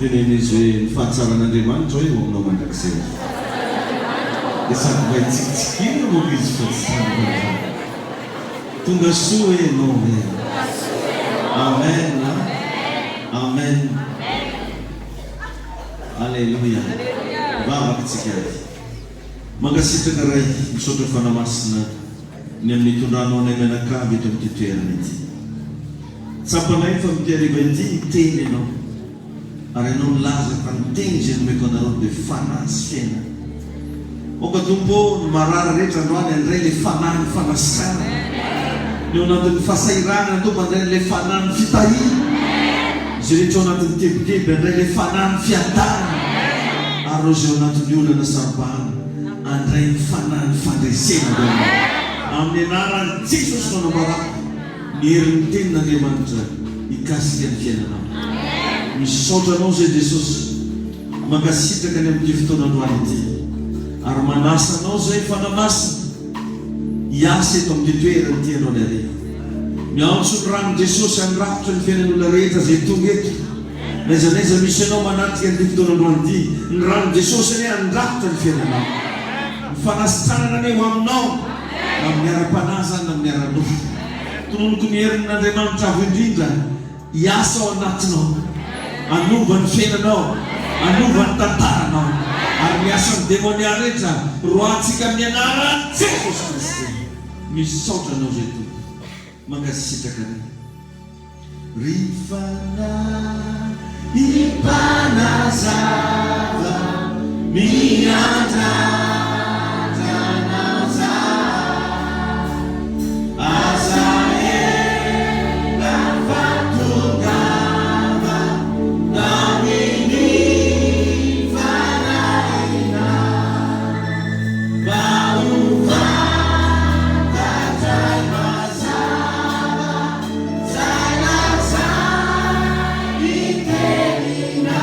tenenizy hoe ny fahatsaran'Andriamanitra hoe ho aminao mandrakizay dia sady mba hitsikitsikina moa izy fa tsy tsara tonga soa hoe ianao hoe amen amen alleluia vavaka tsika azy mangasitraka ray misaotra fanamasina ny amin'ny tondranao anay mianakavy eto amin'ity toerana ity tsapanay fa mitiariva ity teny ianao ary ianao milaza fa ny teny izay nomeko anareo dia fanahy sy fiaina oka tompo ny marary rehetra androany andray le fanahy ny fanasana ny ao anatin'ny fahasairana to mandray le fanahy ny fitahina izay rehetra ao anatin'ny tebiteby andray le fanahy ny fiadana ary ro izay ao anatin'ny olana sarobahana andray ny fanahy ny fandresena amin'ny anarany Jesosy fanambarako ny herin'ny tenin'Andriamanitra hikasika ny fiainanao misaotra anao zay Jesosy mankasitraka ny amin'ity fotoanandroany ity ary manasa anao zay fanamasina hiasa eto amin'ity toerana ity ianao le ariva miantso ny rano Jesosy handrafitra ny fiainan'olona rehetra zay tonga eto naizanaiza misy anao manatika an'ity fotoanandroany ity ny rano Jesosy ane handrafitra ny fiainanao ny fanasitranana ane ho aminao na amin'ny ara-panazany na amin'ny ara-nofo tononoko ny herin'Andriamanitra avo indrindra hiasa ao anatinao anova ny fiainanao anova ny tantaranao ary miasa ny demônia rehetra roantsika amin'ny anaran'i Jesosy Kristy misaotra anao zay tompo mangasitraka ny ry fanahy impanazava miandrandranao za azaela fatongava naminy fanaina vaovantadray mazava zay lazay itenina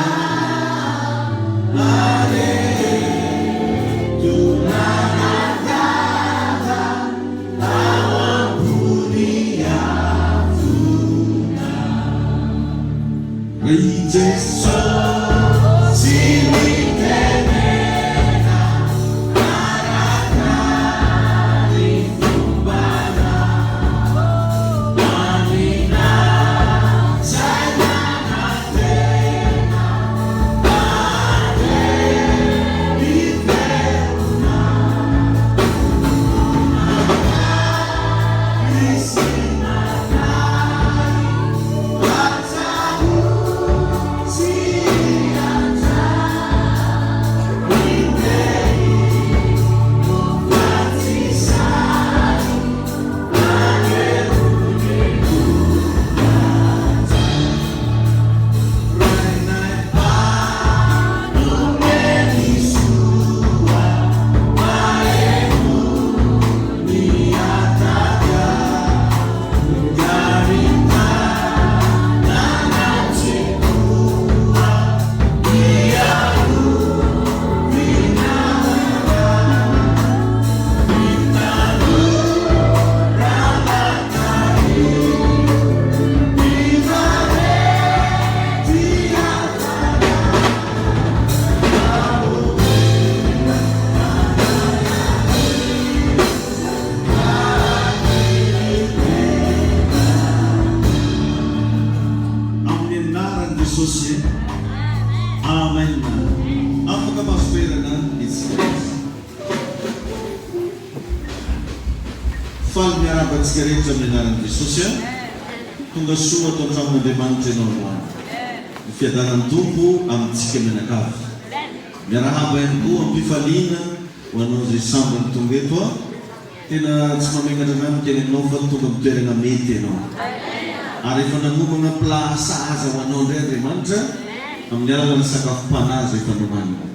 Jesus, Tsika rehetra amin'ny anaran'i Jesosy tonga soa atao an-tranon'Andriamanitra ianao androany ny fiadanan'ny tompo amintsika mianakavy miarahaba ihany koa ampifaliana ho anao zay sambany tonga eto tena tsy mamengatra anao miteny aminao fa tonga mitoerana mety ianao ary efa nanomana plasa aza ho anao indray Andriamanitra amin'ny alalany sakafom-panazy efa nomanina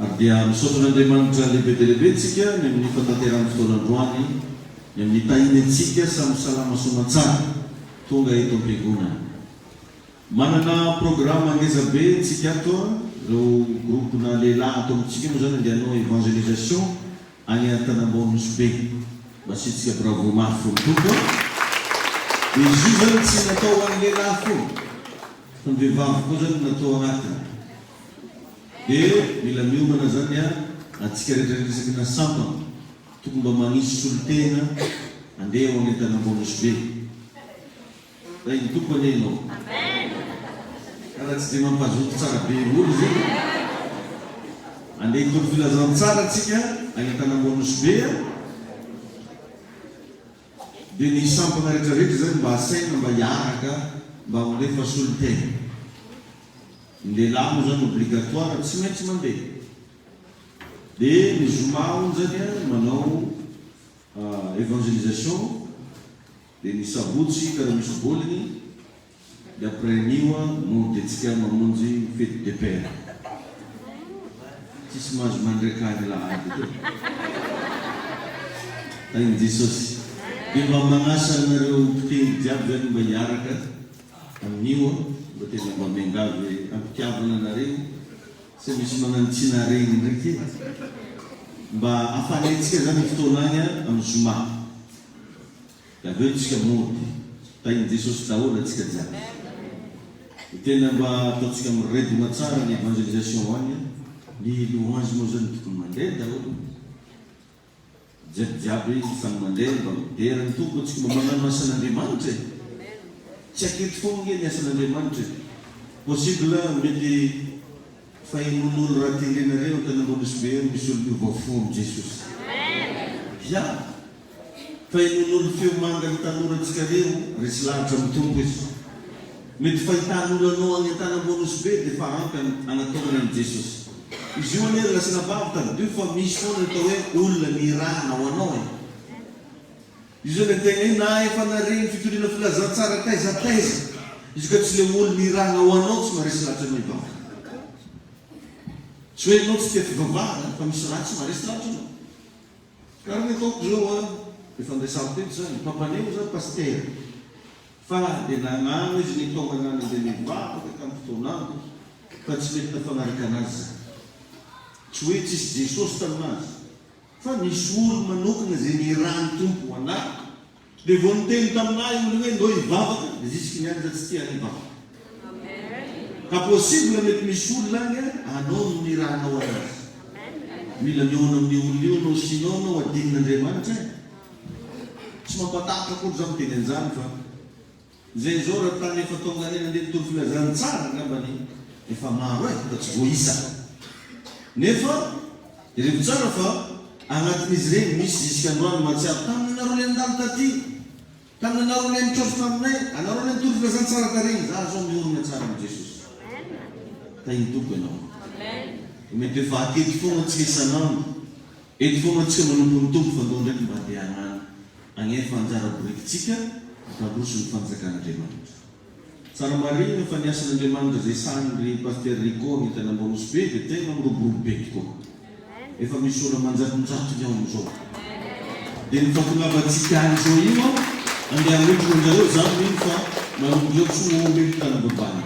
ary dia misaotra n'Andriamanitra lehibe dia lehibe tsika ny amin'ny fantanteran'ny fotoanandroany ny amin'ny tahiny antsika samy salama somatsara tonga eto am-piangonana manana programa ngeza be tsika ato ireo groupena lehilahy ato amintsika moa zany andehanao evangelisation any an-tanambonysy be mba sitsika bravo mafy fo mitombo izy io zany tsy natao ho an'ny lehilahy fo Fa ny vehivavy koa zany natao agnatiny. Dia mila miomana zany atsika rehetra resaky nasampana tokony mba magnisy solotena andeha ho anentana ambonysy be. Da iny tompony ianao. Karaha tsy dia mampazoto tsara be olo zay. Andeha hitolo filazantsara atsika anentana ambonysy be. Dia ny sampana rehetrarehetra zany mba asaina mba hiaraka mba holefa solotena. Ny lehilahy moa zany obligatoire tsy maintsy mandeha. Dia ny zoma zany manao évangélisation. Dia ny sabotsy karaha misy baoliny. Dia après nio mody antsika mamonjy fety de père. Tsisy mahazo mandrakany lahy. Tainy Jesosy. Dia mba magnasa anareo mpiteny jiaby zany mba hiaraka amin'io mba tena mba miangavy ampitiavana anareo sy misy magnanotsina regny ndraiky mba afanentsika zany fotoana agny amin'ny zoma. Da aveo tsika mody tainy Jesosy daholo atsika jiaby. Tena mba ataotsika miredina tsara ny évangélisation agny. Ny louange moa zany tokony mandeha daholo. Jiaby samy mandeha mba midera ny tompo atsika mba magnano asan'Andriamanitra. Tsy aketo foana nge ny asan'Andriamanitra. Possible mety fahin'olo raha tendenareo tany ambonysy be misy olo miovafo amin'ny Jesosy. Ya fahin'olo feo manga ny tanorantsika reo resy lahatra amin'ny tompo izy. Mety fahitan'olo anao any an-tany ambonysy be dia fa ampy anataovana amin'ny Jesosy. Izy io anery lasina bavy tany fa misy foana atao hoe olona nirahana ho anao. Izy io tegna na efa naregny fitoriana filazantsara taiza. Izy ka tsy le olo nirahana ho anao tsy maresy lahatra anao ibavy. Tsy hoe anao tsy tia fivavahana fa misy raha tsy maresy lahatra anao. Karaha ny ataoko zao efa andraisanteto zany mpampaneo zany paster. Fa dia nagnano izy ny tonga nany dia mivavaka tamin'ny fotoanandro fa tsy mety tafanaraka anazy. Tsy hoe tsisy Jesosy taminazy fa misy olo manokana zay nirahany tompo anahy. Dia vao niteny taminahy olo hoe ndao hivavaka dia zisky niany za tsy tia hivavaka. Ka possible mety misy olona agny anao no nirahanao anazy. Mila miona amin'ny olo io anao sinao anao adin'Andriamanitra. Tsy mampatatra koa za miteny an'izany fa zay zao raha tany efa tonga any andeha tolo filazantsara ngambany efa maro fa tsy voaisa. Nefa irevo tsara fa agnatin'izy regny misy zisika androany mahatsiaro tamin'ny anareo le andalo taty, tamin'ny anareo le mitrofo taminay, anareo le nitolo filazantsara taregny. Za zao miorona tsara amin'ny Jesosy. Tainy tompo ianao. Mety efa aketo foana atsika isanandro. Eto foana atsika manompo ny tompo fa ndao ndraiky mba handeha hagnano agnefa anjara borikitsika mpandroso ny fanjakan'Andriamanitra. Tsara marina fa ny asan'Andriamanitra zay sany paster Rico hitana ambonysy be dia tena miroborobo be tokoa. Efa misy olo manjatonjato ny ao amin'izao. Dia ny fampilavatsika an'izao io andeha hamonjy anjareo zany iny fa manomboka eo tsy mombe hitana babana.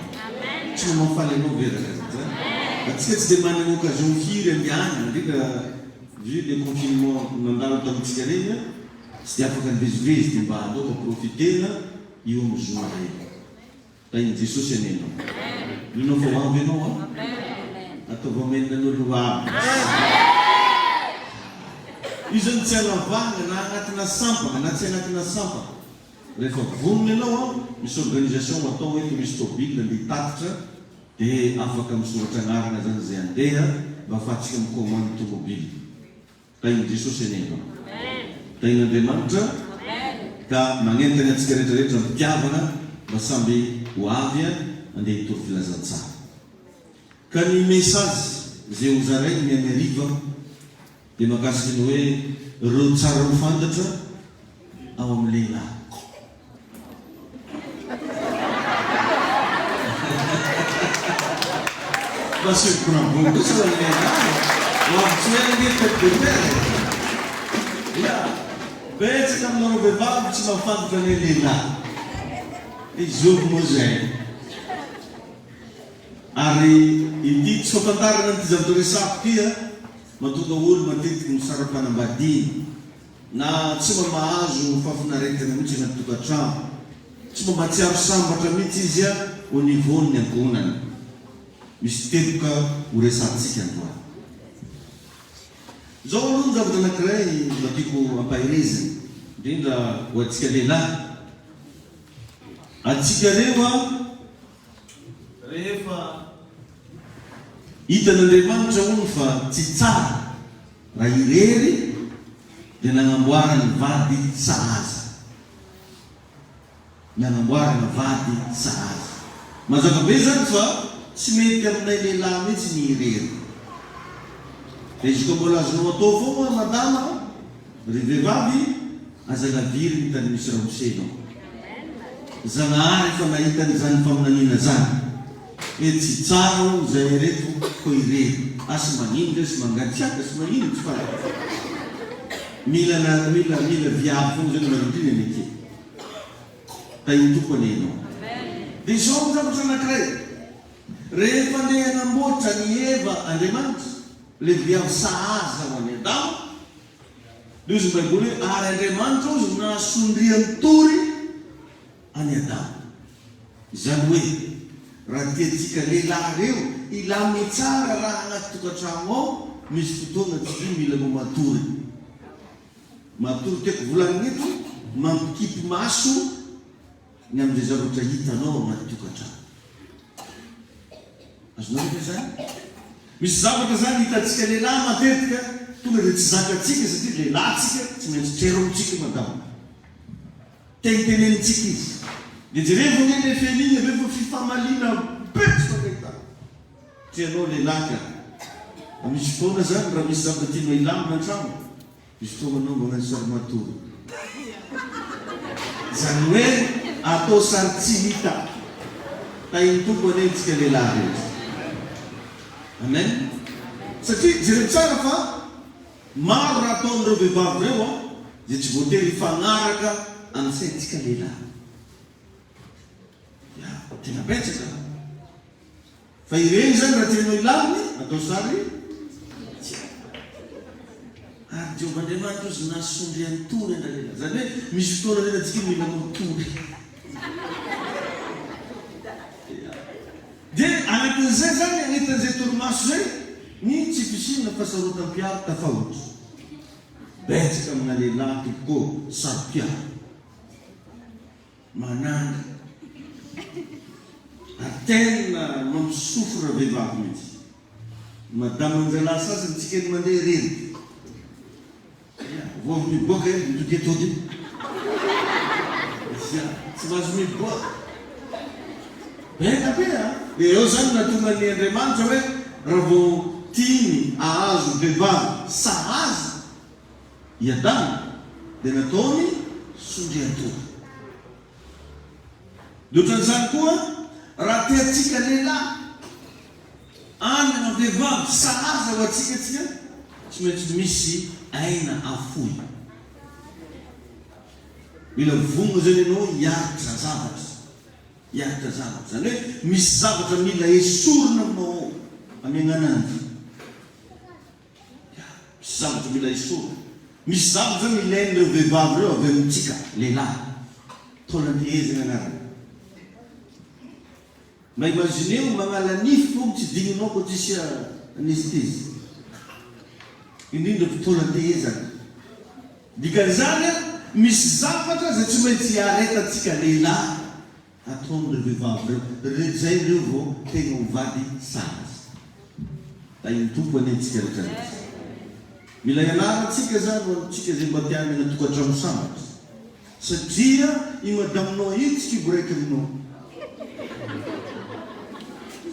Tsy mamafaly anao veraka zany. Atsika tsy dia manana occasion firy andehanana ndreka vu le confinement nandalo tamintsika regny tsy dia afaka nivezivezy dia mba anaova profitena io amin'ny zoma regny. Tainy Jesosy anenao. Inao fa ho avy ianao ataova menan'olo avy. Io zany tsy alavana na agnatina sampana na tsy agnatina sampana. Rehefa vonona ianao misy organisation atao hoe misy tobile le tatitra dia afaka misoratra anarana zany zay andeha mba afahantsika mikomandy tomobile. Tainy Jesosy anenao. Tain'Andriamanitra ka magnentana antsika rehetrarehetra mitiavana mba samby ho avy andeha hitoro filazantsara. Ka ny mesazy zay ho zarainy ny Ameriva dia mahakasiky ny hoe reo tsara ho fantatra ao amin'ny lehilahy. Pas surprenant kosa ny lehilahy. Tsy hoe andeha fety de père. Ya, betsaka aminareo vehivavy tsy mahafantatra ny lehilahy. Izy moa zay. Ary ity tsy fahafantarana ty zavatra resako ty mahatonga olo matetiky misara-panambadiana na tsy mba mahazo fahafinaretana mihitsy anaty tokantrano, tsy mba mahatsiaro sambatra mihitsy izy au niveau ny ankohonana. Misy teloka ho resantsika androany. Zao aloha ny zavatra anankiray mba tiako ampahirezina, indrindra ho antsika lehilahy. Antsika reo rehefa hitan'Andriamanitra hono fa tsy tsara raha irery dia nanamboara ny vady sahaza. Nanamboara ny vady sahaza. Mazava be zany fa tsy mety aminay lehilahy mihitsy ny irery. Dia izy koa mbola azonao atao foana madama, ry vehivavy, aza laviry ny tany misy ramosenao. Zagnahary efa nahita n'izany faminaniana zany. Hoe tsy tsara ho zay reto koa irery. Asy manindry, asy mangatsiaka, asy manindry fa mila viavy foana zany marindrina ny ake. Tainy tompony ianao. Dia izao ny zavatra anankiray. Rehefa andeha hanamboatra ny Eva Andriamanitra, le viavy sahaza ho any Adamo, dia izy Baiboly hoe ary Andriamanitra ozy nahasondriany tory any Adamo. Izany hoe raha tiantsika lehilahy reo ilamy tsara raha anaty tokantrano ao, misy fotoana tsy mila mo matory. Matory tiako volaniny eto, mampikipy maso ny amin'izay zavatra hitanao anaty tokantrano. Azonao rehefa zany? Misy zavatra zany hitantsika lehilahy matetika tonga dia tsy zakatsika satria lehilahytsika tsy maintsy tserontsika madamo. Tenitenenitsika izy. Dia jerevao ny le feniny rehefa fifamalina betsaka kahita. Tianao lehilahy ka. Misy fotoana zany raha misy zavatra tianao ilamina an-trano, misy fotoana anao magnano sary matory. Zany hoe atao sary tsy hita. Tainy tompony antsika lehilahy rehetra. Amen. Satria jereo tsara fa maro raha ataon'ireo vehivavy reo dia tsy voatery hifagnaraka amin'saintsika lehilahy. Tena betsaka. Fa ireny zany raha tianao ilaminy, atao sary ary Jehovahandriamanitra ozy nahasondriany tory ana lehilahy. Zany hoe misy fotoana zany antsika mila matory. Dia anatin'izay zany, anatin'izay torimaso zay, ny tsy fisinina fahasarotam-piaro tafahotry. Betsaka amina lehilahy tokoa saro-piaro. Mananga. Tena mampisofo raha vehivavy mihitsy. Madama anjala sasany tsika ny mandeha rery. Vao miboaka mitodetody. Tsy mahazo miboaka. Beka be dia eo zany natonga ny Andriamanitra hoe raha vao tiany ahazo vehivavy sahaza i Adamo dia nataony sondrian-tory. Dia ohatran'izany koa raha tiantsika lehilahy anana vehivavy sahaza ho antsika tsy maintsy misy aina afoy. Mila vongana zany ianao hiaritra zavatra. Hiaritra zavatra. Zany hoe misy zavatra mila esorina aminao amiagnanandy. Misy zavatra mila esorina. Misy zavatra zany ilain'ireo vehivavy reo avy amintsika lehilahy. Tolantehezina anarany. Ma imagineo magnala nify fô tsy digninao koa tsisy anestezy. Indrindra fitolantehezana. Dikan'izany misy zavatra zay tsy maintsy hiaretantsika lehilahy ataon'ireo vehivavy reo. Zay reo vao tena ho vady sahaza. Tainy tompony antsika rehetra. Mila ianarantsika zany ho antsika zay mba tiany anaty tokantrano sambatra. Satria i madaminao io tsy kiboraiky aminao.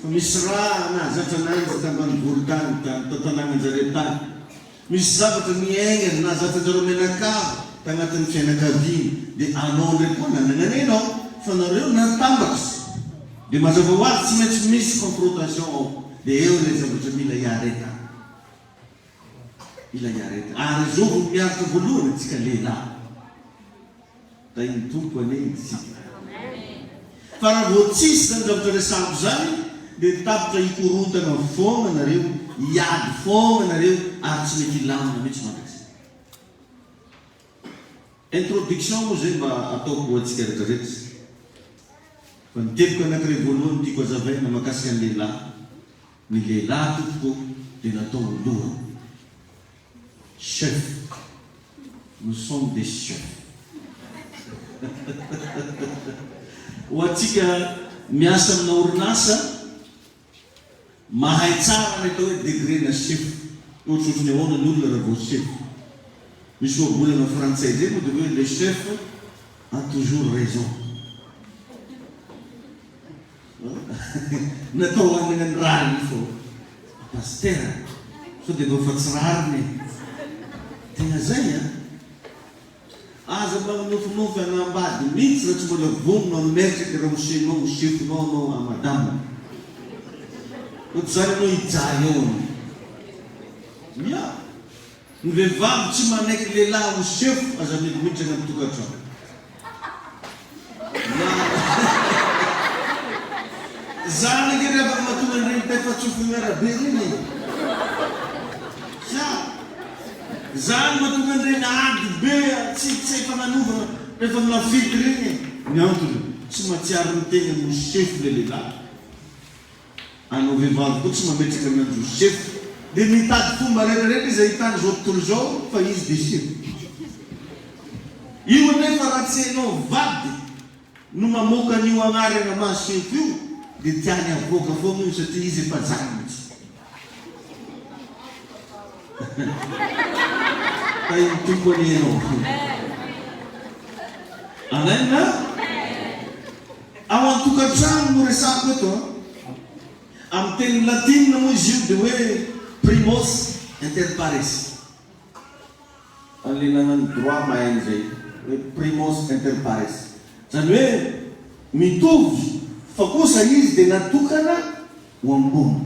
Fa misy raha nahazatra anazy tambany volotany tanànan-jareo tany. Misy zavatra miaingana nahazatra anjareo mianakavy tagnatin'ny fianakaviany. Dia anao ndray koa nanananenao fa nareo natambatra. Dia mazava ho azy tsy maintsy misy confrontation ao. Dia eo ilay zavatra mila hiareta. Mila hiareta. Ary zao vao miaritra voalohany antsika lehilahy. Tainy tompony isika. Fa raha vao tsisy zany zavatra resako zany, dia tapitra hikorotana foana nareo, hiady foana nareo, ary tsy mety hilamina mihitsy mandrakizay. Introduction moa zay mba ataoko ho antsika rehetrarehetra. fa nitebiko anankiray voalohany tiako azavaina makasika ny lehilahy. Ny lehilahy tompoko dia natao oloha. Chef. Nous sommes des chefs. Ho antsika miasa amina orinasa mahay tsara ny atao hoe degré na chef. Ohatrohatrany ahoana ny olona raha vao chef. Misy ohabolana frantsay zay moa dia hoe le chef a toujours raison. Natao hanina ny rariny fô pastera so dia nao fa tsy rariny tena zay a. Aza manofinofy anambady mihitsy raha tsy mbola vonona metraka raha mosenao chefinao anao amadama. Ohatr'izany anao hijaly eo mia. Ny vehivavy tsy manaiky lehilahy ho chef aza midimitrana amin'ny tokantrano. Zany ke rehefa mahatonga an'ireny tafa-tsofy miarabe reny. Zany mahatonga an'ireny ady be tsy efa nanovana rehefa milafity reny. Ny antony tsy mahatsiaro ny tegna no chef le lehilahy. Anao vehivavy koa tsy mametraka amin'andro chef. Dia mitady fomba rehetrarehetra izy ahitany zao tontolo zao fa izy dia chef. Io anefa raha tsy hainao vady no mamoaka an'io agnarana maha-chef io dia tiany avoaka foana io satria izy efa zany mihitsy. Fa iny tompony ianao. Alaina? Ao an-tokantrano no resako eto. Amin'ny teny latinina moa izy io dia hoe primos inter pares. Alinanany droit mahainy zay hoe primos inter pares. Zany hoe mitovy fa kosa izy dia natokana ho ambony.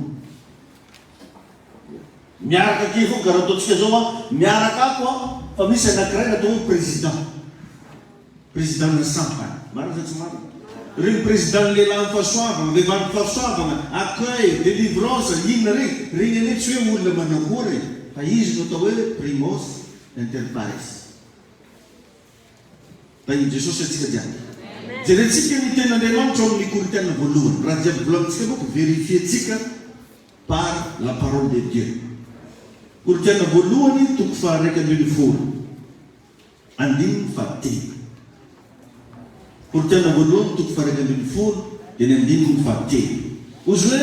Miaraka ake foa karaha ataontsika zao a miaraka ako a fa misy anankiray natao hoe président. Président na sampany. Marina sa tsy marina? Reny président ny lehilahy fahasoavana, vehivavy fahasoavana, accueil, délivrance, inona reny. Reny ane tsy hoe olona manakory fa izy no atao hoe primos inter pares. Tainy Jesosy atsika jiaby. Jerentsika ny ten'Andriamanitra ao amin'ny Korinthiana voalohany. Raha jiaby volanitsika boko vérifietsika par la parole de Dieu. Korinthiana voalohany toko faha 1:10. Andininy fahatelo. Korinthiana voalohany toko faha 1:10 dia ny andininy fahatelo. Ozy hoe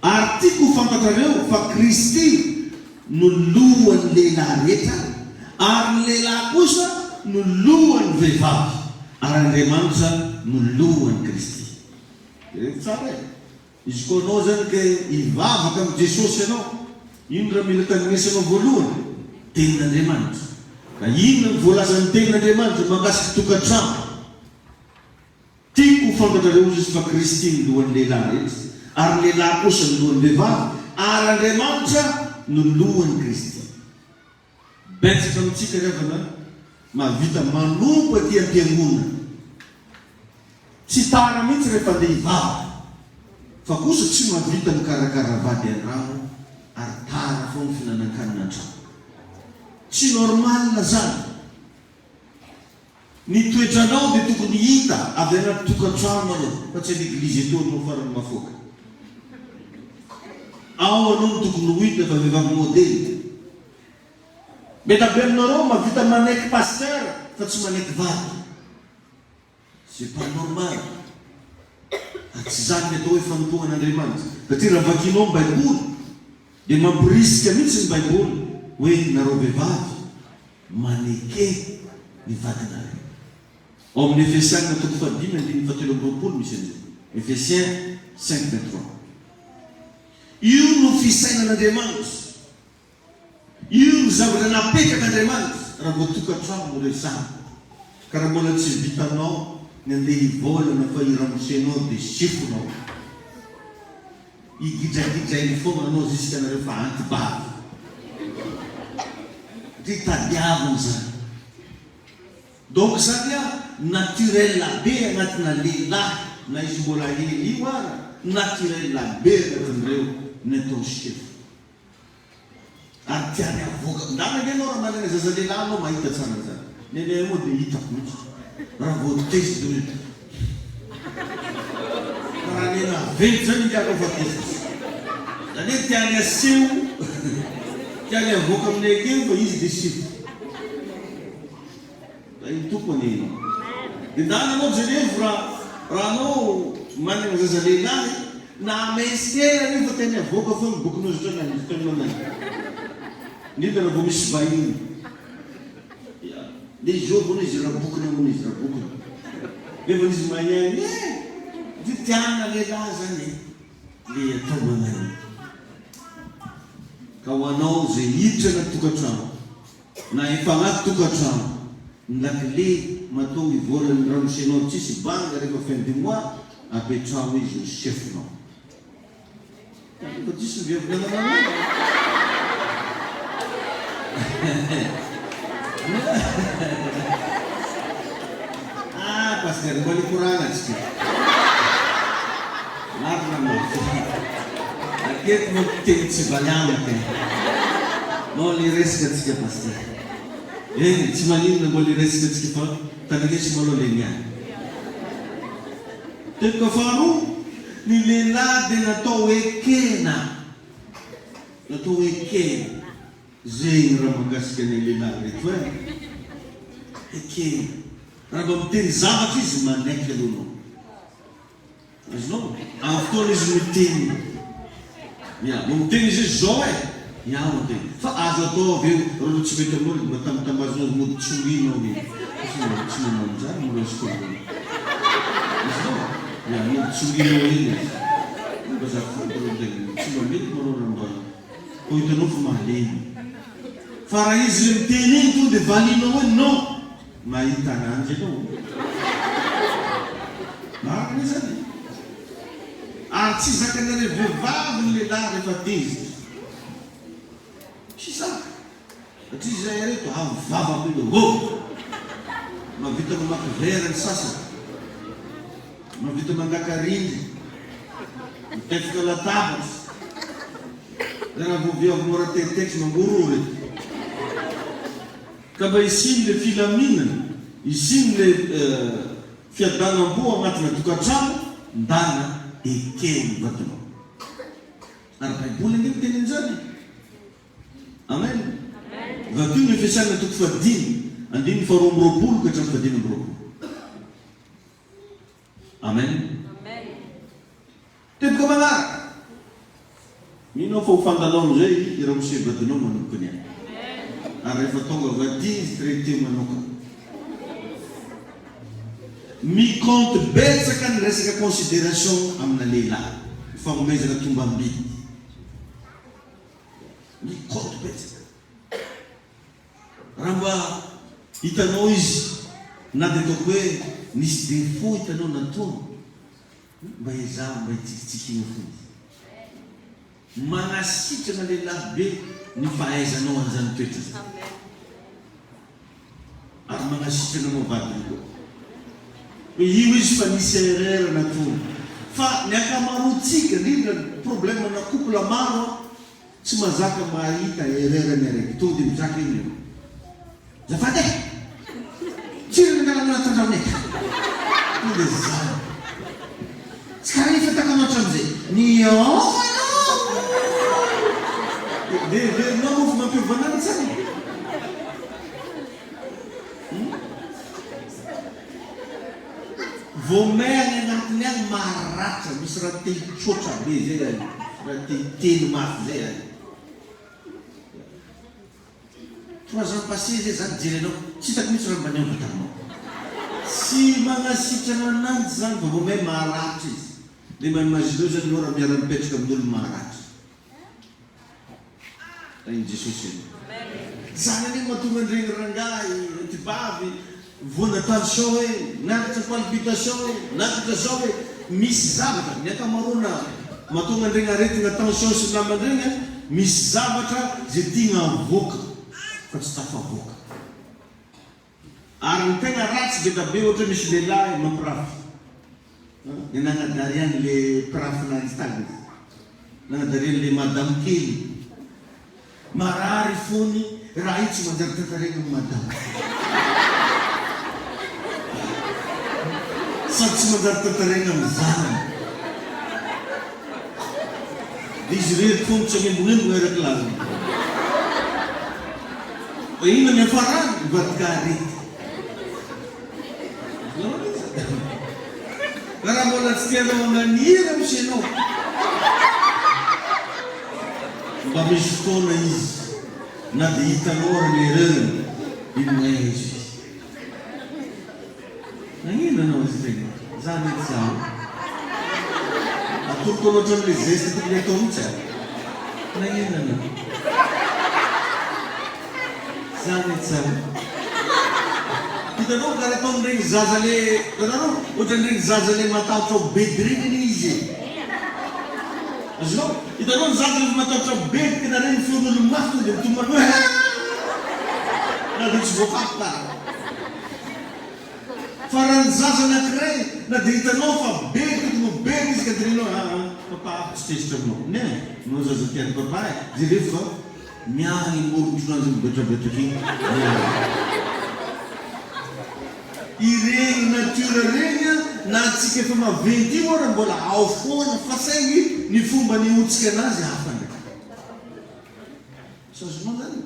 ary tiako ho fantatrareo fa Kristy no lohan'ny lehilahy rehetra ary ny lehilahy kosa no lohan'ny vehivavy ary Andriamanitra no lohan'ny Kristy. Tsara e. Izy koa anao zany ke hivavaka amin'ny Jesosy ianao, ino raha mila taninesanao voalohany? Tenin'Andriamanitra. Ka inona ny voalazan'ny tenin'Andriamanitra mahakasika tokantrano? Tiako ho fantatrareo izy fa Kristy no lohan'ny lehilahy rehetra ary ny lehilahy kosa no lohan'ny vehivavy ary Andriamanitra no lohan'ny Kristy. Betsaka amintsika revana mahavita manompo aty am-piangonana. Tsy tara mihitsy rehefa andeha hivavaka. Fa kosa tsy mahavita mikarakara vady an-drano ary tara foa ny finanankanina an-trano. Tsy normalina zany. Ny toetranao dia tokony hita avy anaty tokantrano anao fa tsy an'eglizy eto anao farany mafoaka. Ao anao no tokony ho hita fa vehivavy modely. Mety be aminareo mahavita manaiky pasteur fa tsy manaiky vady. C'est pas normal. Tsy zany ny atao hoe fanompoan'Andriamanitra. Satria raha vakinao ny Baiboly dia mampirisika mihitsy ny Baiboly hoe nareo vehivavy maneke ny vadinareo. Ao amin'ny Efesiana toko faha 5:17 misy an'izay. Efesiens 5:23. Io no fisainan'Andriamanitra. Io no zavatra napetrак'Andriamanitra raha vao tokantrano no resahana. Ka raha mbola tsy vitanao ny andeha hivolana fa iramosenao dia sifonao. Higidragidrainy foana anao jusqu'anareo fa antibavy. Dia tadiavina zany. Donc zany a naturel be anatina lehilahy na izy mbola hely io ara naturel be anatin'ireo ny atao chef. Ary tiany avoaka. Ndana ianao raha manana zaza lehilahy anao mahita tsara zany. Nene moa dia hitako mihitsy. Raha vao test dia raha nena venty zany indiako fa tesy zany hoe tiany aseho tiany avoaka aminay akeo fa izy de sifo da iny tompony de dana anao jerevo raha anao manana zaza lehilahy na mesera io fa tiany avoaka fa mibokinao zotra na fotoanao nany indrindra raha vao misy vahiny de izy eo avao izy raha bokiny amony izy raha bokiny rehefa izy magnany ty tiana lehilahy zany le atao magnany ka ho anao zay hiditra anaty tokantrano na efa anaty tokantrano lakile mahatonga ivolany ranosenao tsisy banga rehefa fin de mois apetrao izy ny chefinao fa tsisy miviavonana pasteur mbola ikoragna atsika marina mafy aketo mo teny tsy valiana te no le resaka atsika pasteur tsy maninona mbola iresaka atsika fa tanakesy malo le niany teko faharoa ny lehilahy de natao ekena zegny raha mahakasika ny lehilahy reto ekena raha mba miteny zavatra izy manaiky alohanao azonao amin'ny fotoana izy miteny mba miteny izy izy zao iao anteny fa azo atao aveo raha tsy mety aminao mba tambatambazinao mody tsorinao tsy manao an'izany mola sikoly azonao mody tsorinao iny mba zafotegny tsy mba mety manao mba ho hitanao fa mahaleny fa raha izy le miteny iny to dia valinao hoe non mahita ananjy anao marina zany ary tsy zakanare vehivavy ny lehilahy rehefa tezy sy zaka satria zay reto avavako ilo mavita mamaky vera ny sasany mavita mangakarindry mitefika latabatry zay raha voaviavy mora teteky mangorory ka mba isiny le filaminana isiny le fiadanam-bo agnatina tokantrano ndana ekeny vatanao ary baiboly nge miteny an'izany amen vakio ny fiasana toko fadimy andiny faharoa amby roapolo ka hatramin'ny fadimy amby roapolo amen teboka manaraka minao fa ho fandanao zay iraha mose vatanao manokany any ary rehefa tonga vadizy traité manokana miconte betsaka ny resaka considération amina lehilahy fanomezana tombam-bidy miconte betsaka raha mba hitanao izy na de ataoko hoe nisy défaut hitanao natona mba izaho mba hitsikitsikina fony manasitrana lehilahy be ny fahaizanao an'izany toetra zay ary manasitrana anao vadiny koa hoe io izy fa nisy erreur natona fa ny akamaroantsika indrindra problème na couple maro tsy mazaka mahita erreur ny araiky tonga dia mizaka iny zafady tsirany angalanao atandraonay tonga dia zany tsy karaha ifa takanao hatram'izay ny de nao mofo mampiovanana tsany vomainy agnatiny agny maratra misy raha te tsotra be zay raha te teny mafy zay any 3 ans passé zay zany jerenao tsy hitako misy raha mbany avatanao tsy magnasitrana ananjy zany fa vomay maratra izy le maimazideo zany nao raha miara mipetraka amin'olo maratra in Jesosy zany ane mahatonga andregny rangahy ty vavy voana tension hoe nakatra palpitation hoe nakatra zao hoe misy zavatra ny akamaroana mahatonga andregny aretina tension sy namandregny misy zavatra zay tigna avoaka fa tsy tafavoaka ary ny tegna ratsy be da be ohatra misy lehilahy mampirafy ny nagnadariany le pirafinanjy tagny nagnadariany le madame kely marary fony raha io tsy manjary tantaregna amin'ny madame sady tsy manjary tantaregna amin'ny zanany izy rery tongotra mimbonimbo eraky lalana. Ino ny afarany mivadika arety. Raha mbola tsy tianao manira misy anao. Mba misy fotoana izy na dia hitanao raha lerana inona izy. Nagnino anao izy tegna? Zany ety zaho. Atoroko loatra amin'ilay zeste tokony atao mihitsy. Nagnino anao? Zany ety zaho. Hitanao karaha ataon'ireny zaza le hitanao ohatran'ireny zaza le matahotra bedreny izy. Azonao? Hitanao ny zaza le matahotra bedrika na reny fion'olo mafy dia mitomany hoe na dia tsy voakapo tara. Fa raha ny zaza anankiray na dia hitanao fa bedrika no bedrika izy ka direnao papa tsy tesitra aminao. Ne, no zaza tiany papa dia rehefa miahany morotro azy mibetrabetraka iny. Ireny natura reny na atsika efa maventy io raha mbola ao foana fa saingy ny fomba niotsika anazy hafa ndraiky. Sazonao zany?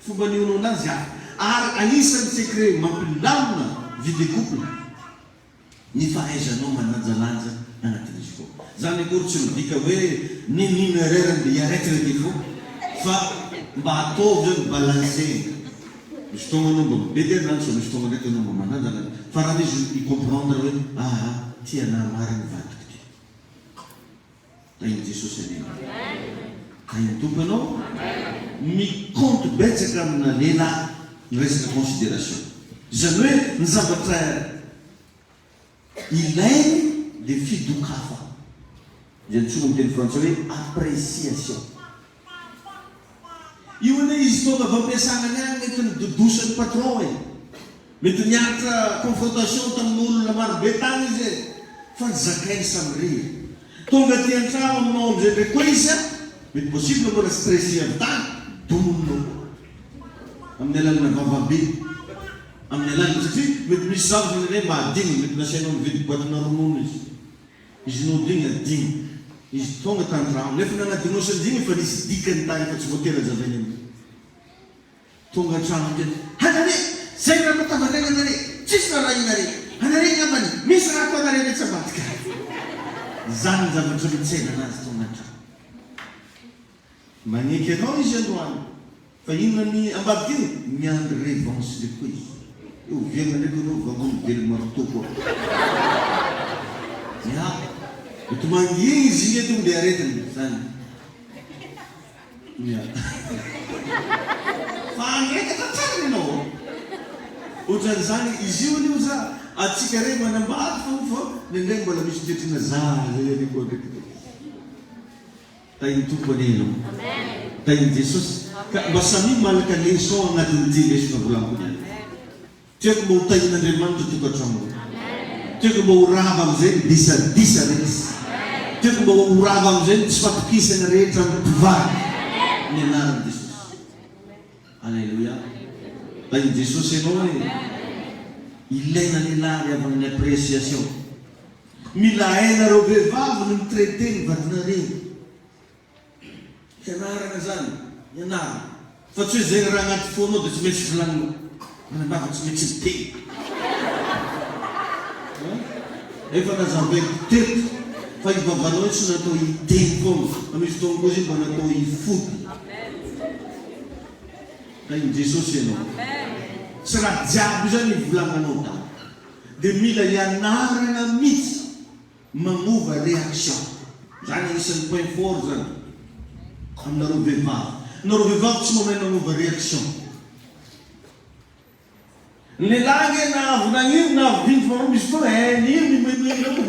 Fomba nionao anazy hafa. Ary anisan'ny secret mampilamina vie de couple ny fahaizanao mananjalanja anatin'izy koa. Zany akory tsy midika hoe ninina rerany dia hiaraiky reky fo fa mba ataovy zany balansena. Misy fotoana anao mba mibedy ananjy fa misy fotoana ndraiky anao mba mananjalanja. Fa raha izy i-comprendre hoe tia anahy marina vadiko ty. Tain'i Jesosy anena. Tain'ny tompo anao miconte betsaka amina lehilahy ny resaka considération. Zany hoe ny zavatra ilainy dia fidokafa. Zany tsona miteny frantsay hoe appréciation. Io ane izy tonga avy ampiasana any any mety nidodosany patron e. Mety niaritra confrontation tamin'olona marobe tany izy e. Fa nizakainy samyrery. Tonga ty an-trano aminao amizay ndraiky koa izy mety possible mbola stressé avy tany domoninao amin'ny alalana vavabe. Amin'ny alalana satria mety misy zavatra nire mahadigny mety nasianao mividy boatina ronono izy. Izy no digny adigny. Izy tonga tantrano nefa nanadinao sandigny fa nisy dikany tany fa tsy voatera zavainy aminy. Tonga trano tena hanare zay raha matavakany anare tsisy raha inare hanare ngambany misy raha atao anare ny tsabatika. Zany ny zavatra mitsena anazy tonga trano. Magneky anao izy androany fa inona ny ambadika iny miandry revanche le koa izy. Io viana ndraiky anao vamono vely marteau koa. Mety manginy izy iny tonga dia aretiny zany. Fa angreka tantariny ianao. Ohatran'izany izy io anio za atsika re manambady fa nendray mbola misy tetrina zaza any koa ndraiky. Tain'ny tompo anenao. Tain'i Jesosy. Ka mba samy malaka leçon anatin'ity lesona volaniko niany. Tiako mba ho tain'Andriamanitra tokantrano. Tiako mba ho rava am'izay disadisa resy. Tiako mba ho rava am'izay tsy fatokisana rehetra mpivary. Ny anaran'i Jesosy. Alleluia. Tain'i Jesosy ianao hoe ilaina lehilahy avana ny appréciation. Mila hainareo vehivavy no mitraité ny vadinareny. Fianarana zany, ianarana. Fa tsy hoe zay raha agnaty foanao dia tsy maintsy volaninao. Manambava tsy maintsy miteny. Efa nazavaiko teto fa ivavanao tsy natao hiteny foana fa misy fotoana koa izy mba natao hifody. Tain'i Jesosy ianao. Tsy raha jiaby zany volagnanao tany. Dia mila ianarana mihitsy magnova réaction. Zany isan'ny point fort zany aminareo vehivavy. Nareo vehivavy tsy mahay magnova réaction. Ny lehilahy na avy nagnino na avy vindy fanao misy fotoana nino mimoimoimo.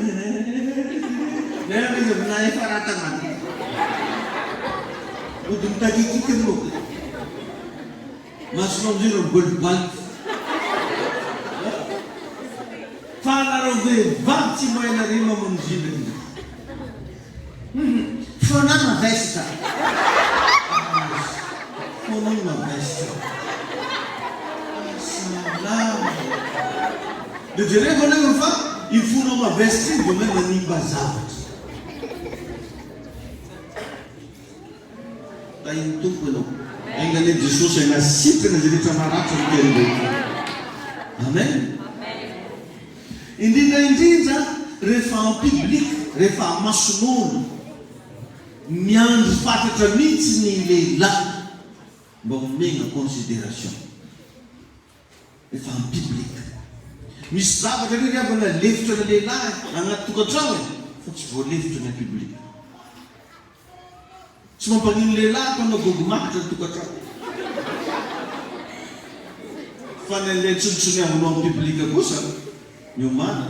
Nena izy avy na efa raha tanaty. Ody mitakikika aminao. Masonao amizay rao bolibalika. Fa nareo vehivavy tsy mahay nareo mamonjina. Fonano mavesitra. Fonano mavesitra. Dia jereko alefa fa ifonao mavesitra iny dia hoe manimba zavatra. tainy tompo ianao aingan'e jesosy anasitrana zay rehetra maratra miteryrehetra. Amen. Indrindra rehefa en public, rehefa mason'olo miandry fatatra mihitsy ny lehilahy mba omena considération. Rehefa en public misy zavatra reny avana lefitra na lehilahy agnaty tokantrano fa tsy voalefitra ny public. Tsy mampanino lehilahy mpanao gogomakitra ny tokantrano fa nyle tsontsoniavanao en public kosa miomana.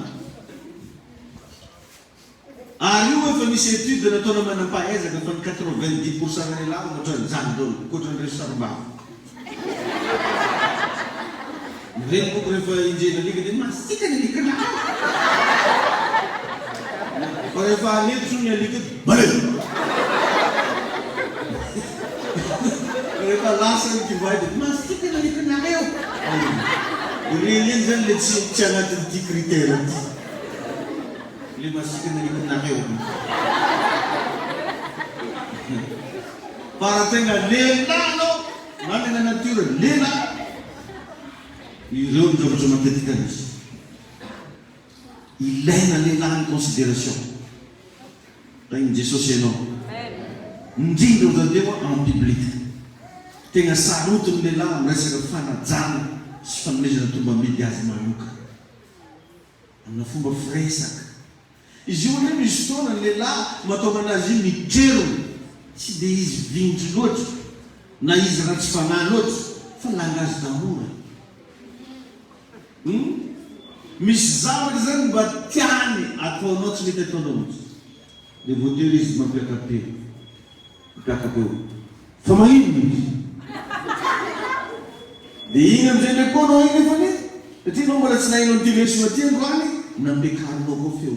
Ary io efa misy étude nataona manam-pahaizaka fa ny 90% na lehilahy ohatrany zany dolo ohatrany resarim-bava. Reny moko rehefa injena alika dia masika ny alikana. Fa rehefa anetso ny alika bare. Rehefa lasa ny kivay dia masika ny alikana eo. Reny eny zany le tsy anatin'ity critère ity. Le masika ny alikana eo. Paratenga lehilahy anao manana natiora lehilahy. Ireo ny zavatra matetika misy. Ilaina lehilahy ny considération. Tainy Jesosy ianao. Indrindra otateo en public. Tegna saroto ny lehilahy miresaka fanajana sy fanomezana tombamedy azy manoka. Amina fomba firesaka. Izy io hoe misy fotoana ny lehilahy mahatonga anazy io mikero. Tsy dia izy vindry loatra na izy ratsy fanahy loatra fa langazy tanora. Misy zavatra zany mba tiany ataonao tsy mety ataonao mihitsy. Dia voatery izy mampiakapeo fa mahino izy. Dia igny amizay ndraiky koa anao igny efa ny satria anao mbola tsy nahinao ny dimension aty androany nampiakarinao koa feo.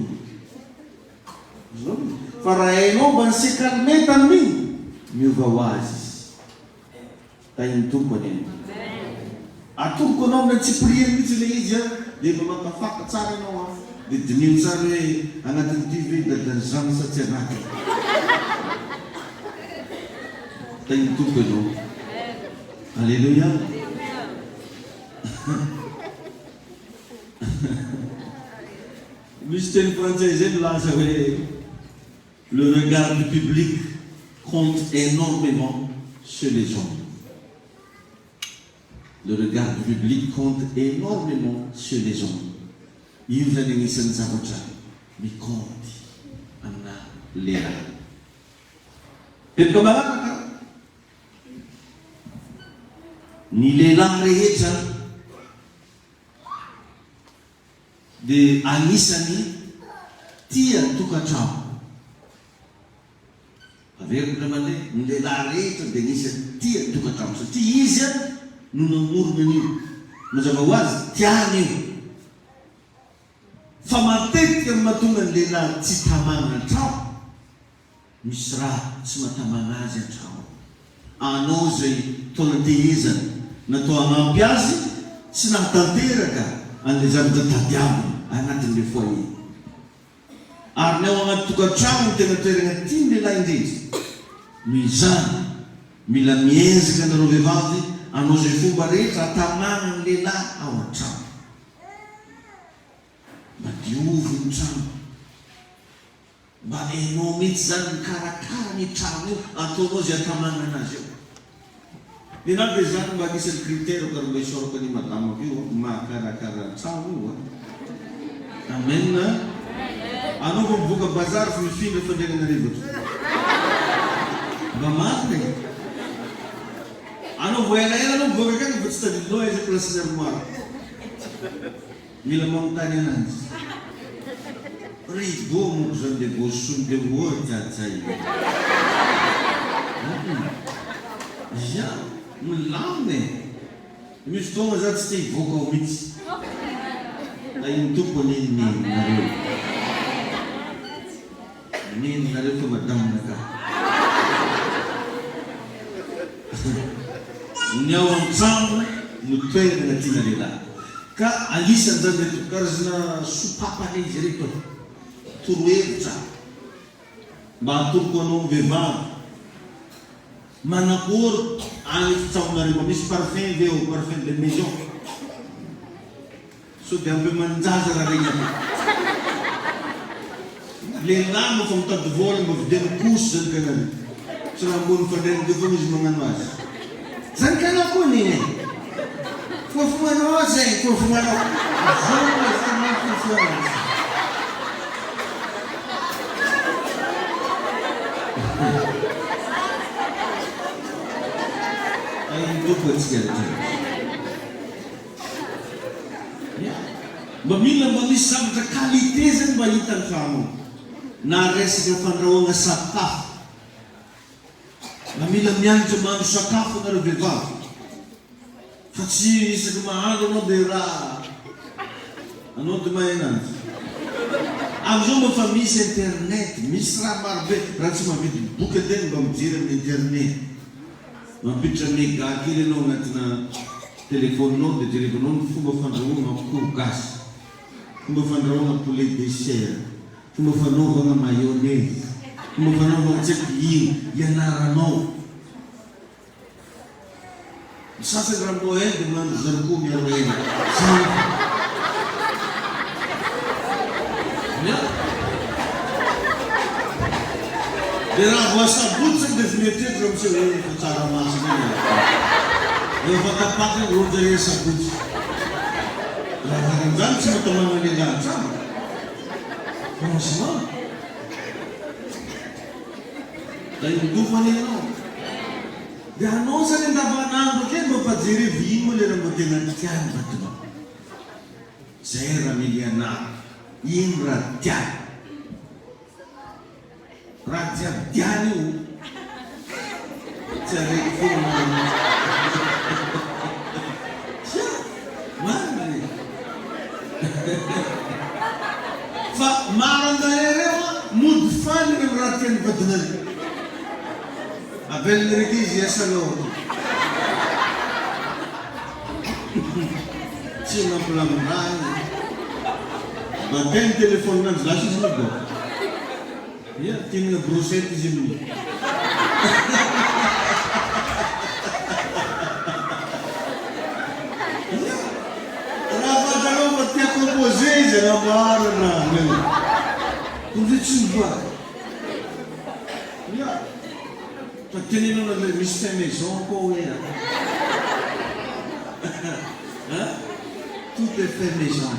Fa raha hainao mba nysekalme tamin'igny miova ho azy tainy tompo any. Atomoko anao amina tsy prier mihitsy le izy dia mba mampafaka tsara ianao dia dinino tsara hoe anatin'ity ve dadany zany sa tsy anatiny. Tainy tompo ianao. Alléluia. Misy teny français zay milaza hoe le regard du public compte énormément chez les hommes. Le regard du public compte énormément chez les hommes. Io zany agnisan'ny zavatra mikaonty amina lehilahy. Tetika manaraka ny lehilahy rehetra dia anisany tia tokantrano. Averiko naman'le ny lehilahy rehetra dia anisany tia tokantrano satria izy no namorona an'io mazava ho azy tiany io. Fa matetika mahatonga ny lehilahy tsy tamana an-trano. Misy raha tsy mahatamana azy an-trano. Anao zay toana-tehezana natao hanampy azy tsy nahatanteraka an'ilay zavatra-tadiavina anatin'le foyer. Ary ny ao anaty tokantrano ny tena toerana tiany lehilahy indrindra. Mizany mila miezaka nareo vehivavy anao zay fomba rehetra hatamana ny lehilahy ao an-trano. Mba diovy ny trano. Mba hainao mihitsy zany mikarakara ny trano io ataonao zay hatamana anazy eo. Dia na dia zany mba anisany critère ka mba isorako ny madamako io mahakarakara trano io. Amen. Anao vao mivoaka bazary fa mifindra fandrianana rivotra. Mba marina. Anao vao elaela anao mivoaka kany fa tsy tadidinao izy plasin'ny armoire. Mila magnotany anazy. Ribo moko zany dia gosony dia ohatsy. Ja, milamy. Misy fotoana za tsy te hivoaka ao mihitsy. Na iny tompony iny nareo. Niny nareo fa madamina ka. Ny ao an-trano no toerana tiana lehilahy. Ka anisan'ny zany reto karazana sopapana izy reto torohevitra mba hatoroko anao vehivavy manakory agny fitsaonareo misy parfum ve o parfum de maison so dia ambe manjaza raha regny amy lehilahy moa fa mitady vola mba vidiny kosy zany kanary sy raha ambony fandrainy de fogna izy magnano azy zany kana koa niny fofomanao zay fofomanao zona zany fofomanao mba mila mba misy zavatra qualité zany mba hitany trano na resaka fandrahoagna sakafo mba mila mianatra mahandro sakafo anareo vehivavy fa tsy isaky mahandro anao dia raha anao dia mahay anazy amizao mba fa misy internet misy raha marobe raha tsy mavidy boky ateny mba mijery amin'ny internet mampiditra méga kely anao agnatina téléphone-nao dia jerevanao ny fomba fandrahoagna akoho gasy fomba fandrahoagna poulet de chair fomba fanaovagna mayonnaise fomba fanaovagna tseky ino ianaranao sasany raha mbô hay dia mahandro zariko miaro ena dia raha voasaboty zany dia fimetretra raha misy hoe fa tsara masina efa tapakany roja re saboty raha karan'izany tsy matamana lehilahy trano franchement da indofany ianao dia anao zany andavanandro ke mampajery vino le raha mba tena tiany batinao zay raha miliana ino raha tiany raha jiaby diany io tsy araiky fogna mariny fa maro andarereo mody faniny amy raha tiany vadinare avelany reky izy iasalôha tsy mampilamindrany bateny téléphone-nanzy lasa izy naboka ia tinagna brochette izy amin'io raha fantanao fa tia composé izy anamboarana koze tsy mivoaka ia fa tenenao na misy fin maison koa hoe tout est fait maison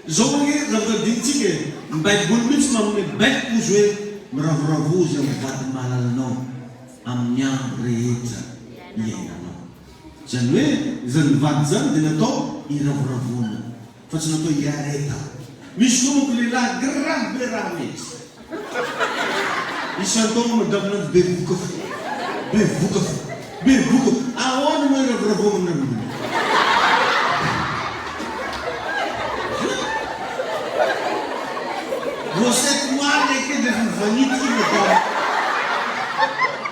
zao hoe zavadinitsika mbaikibolo mihitsy manome baiko izy hoe miravoravozy amin'ny vady malalanao amin'ny andro rehetra iainanao zany hoe zany vady zany dia natao iravoravona fa tsy natao iareta misy tomoko lehilahy grave be raha mihitsy isan-taogno madaminanzy be voka fa be voka fa be voka ahoana moa iravoravona aminy recette noire nekke de vanity madame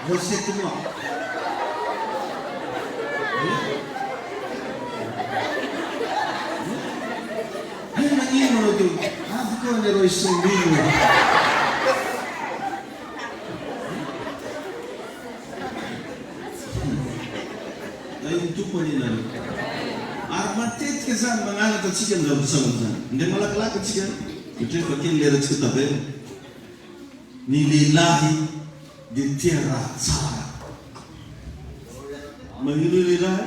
recette noire magnino anao to avy koa nereo isombino iny tompony inareo ary matetika zany magnanatra atsika amizavosavy zany ndre malakilaky atsika satria fa kely leratsika tabela ny lehilahy dia tia raha tsara magnino lehilahy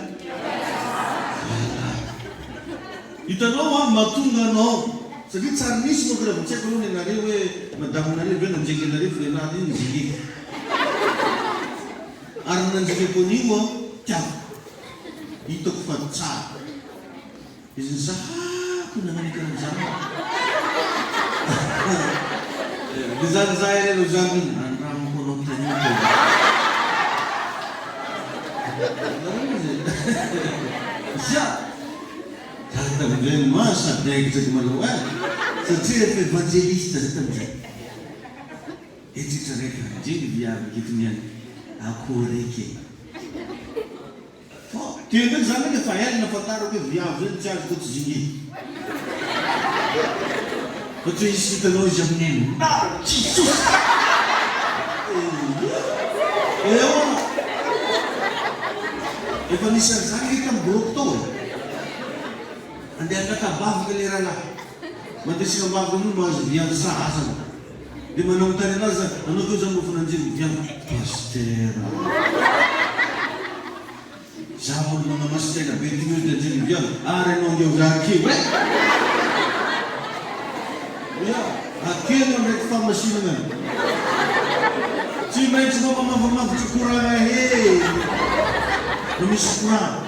hitanao a mahatonga anao satria tsara misy moa karaha tsy haiko aloha ny anareo hoe madaminareo ve nanjeka anareo fa lehilahy iny zingika ary nanjekako an'io a tiako hitako fa tsara izy ny zahako nagnany karan'izany dia zany za ireo zany andramoko anao taniko za zany tamin'izay masa daikitsaky malao a satria efa évangéliste za tamin'izay etritra raiky ndreny viavy ketoniany akoreky teo ndraiky zany ndraiky efa hainy nafantarako hoe viavy zany tsy azo ko tsy zinginy fa tsy izy hitanao izy amin'ny eny Jesus Efa nisy an'izany eka miboroko tao e. Andeha anakabavaka le rahalahy. Mandesina ambavaka no mahazo viavy sahasana. Dia manamontany anazy zany, anao koa zany mofo nanjely viavy. Pastera. Zaho olo manamasy tena be ty mio nanjely viavy. Ary anao ndeo zakeo e. Akelo ndraiky famasinana. Tsy maintsy nao mamavamavitry koragna he. No misy koragna.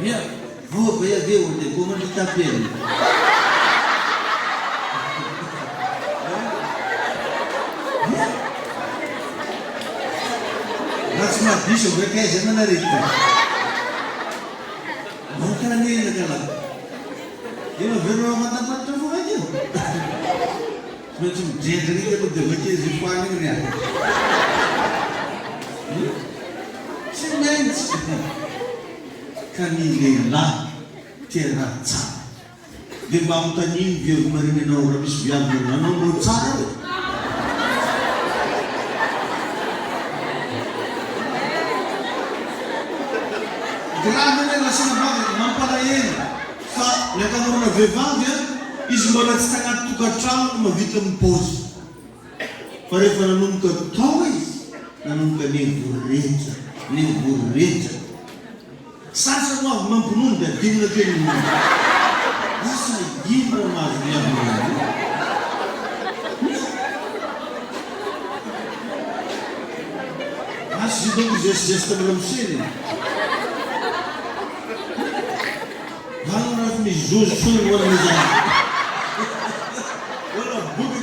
Ia, vova iaveo andeha komandi tapely. Raha tsy mahadiso ndraiky aiza manarety. Mankanela ka lahy. Io verrò mandamattra fuori io. Faccio un genere che non devo chiedere qua in realtà. Silenzio. Canile là, terrazza. Di montagne via come rimanò ora mi spiago, ma non lo sai. Grande nella sua non parla ieri. Fa le camerone vehivavy izy mbola tsy tagnaty tokantrano no mavita mipaozy. Fa rehefa nanomboka tao izy, nanomboka nevoretra. Sasa no avy mampinono dia adinona kely nono. Asa ino mahazo viavy. Asa izy donc geste miramoseny. Allora mi giusto solo vuole usare. Ora buchi.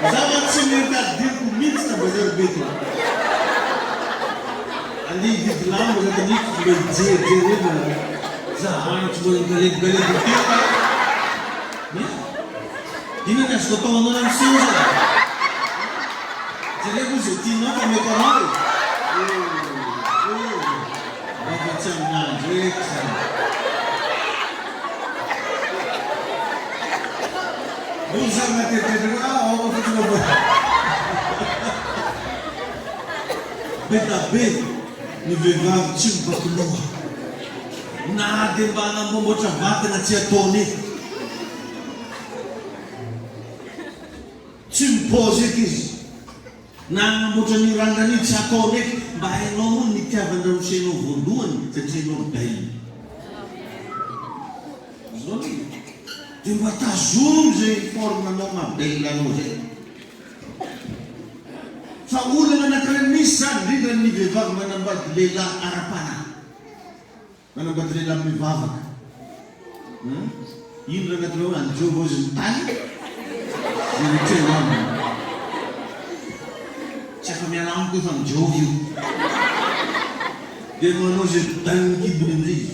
Zama c'è da dir mista bazar beto. Ali di lambo da ni di zero. Zama ci vuole gale di testa. Dime che sto tomando una scusa. Se le cose ti no come canale. Facciamo una dritta. Non sa ma che ho fatto una buona. Beta bene, mi vevavo cinque kilo. Nada va na bombo travata na tia Tony. Cimpose che na motra ny rangany tsy atao ndraiky mba hainao moa ny tiavan-dramosenao voalohany satria anao day. Zao dia mba tazomy zay formanao mabelanao zay. Fa olana anankiray misy zany indrindra ny vehivavy manambady lehilahy ara-panahy. Manambady lehilahy mivavaka. Ino raha anankiray hoe andreo vao izy mitaly. Zay miteny aminy. Tsy afa miala amiko efa mijovy io. Dia manao zay taniny kibony amizay.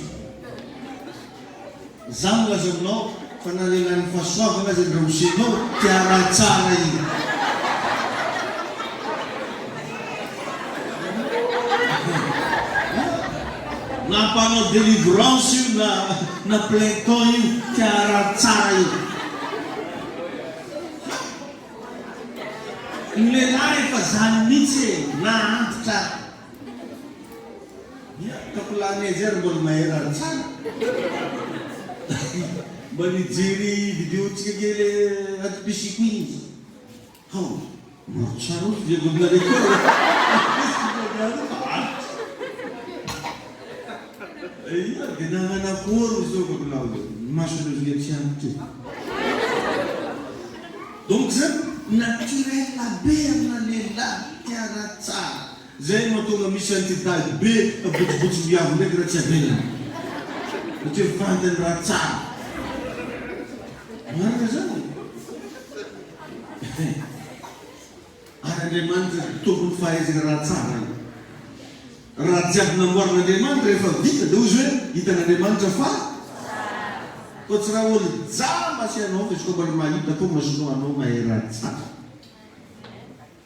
Zaho milaza aminao fa na lehilahy ny fahasoavana zay ndramosenao tia raha tsara io. Na mpanao délivrance io na plainton io tia raha tsara io. Ny lehilahy efa zany mihitsy na antitra. Kapilany azy ary mbola mahay raha tsara. Mba nijery vidéotsika kely atipisiky izy. Hao, maro tsara ozy dia mbola rekoa. Dia nananakory zao mbola masona zay tsy antitra. Donc zany naturel be amina lehilahy tia raha tsara. Zay mahatonga misy entidade be abotsibotsy miavo ndraiky raha tsy avelany. Satria fantany raha tsara. Marina zany. Ary Andriamanitra tompony fahaizana raha tsara. Raha jiaby namboarin'Andriamanitra rehefa vita dia ozy hoe hitan'Andriamanitra fa fa tsy raha olo jamba sy anao fa izy koa mbola mahita koa masonao anao mahay raha tsara.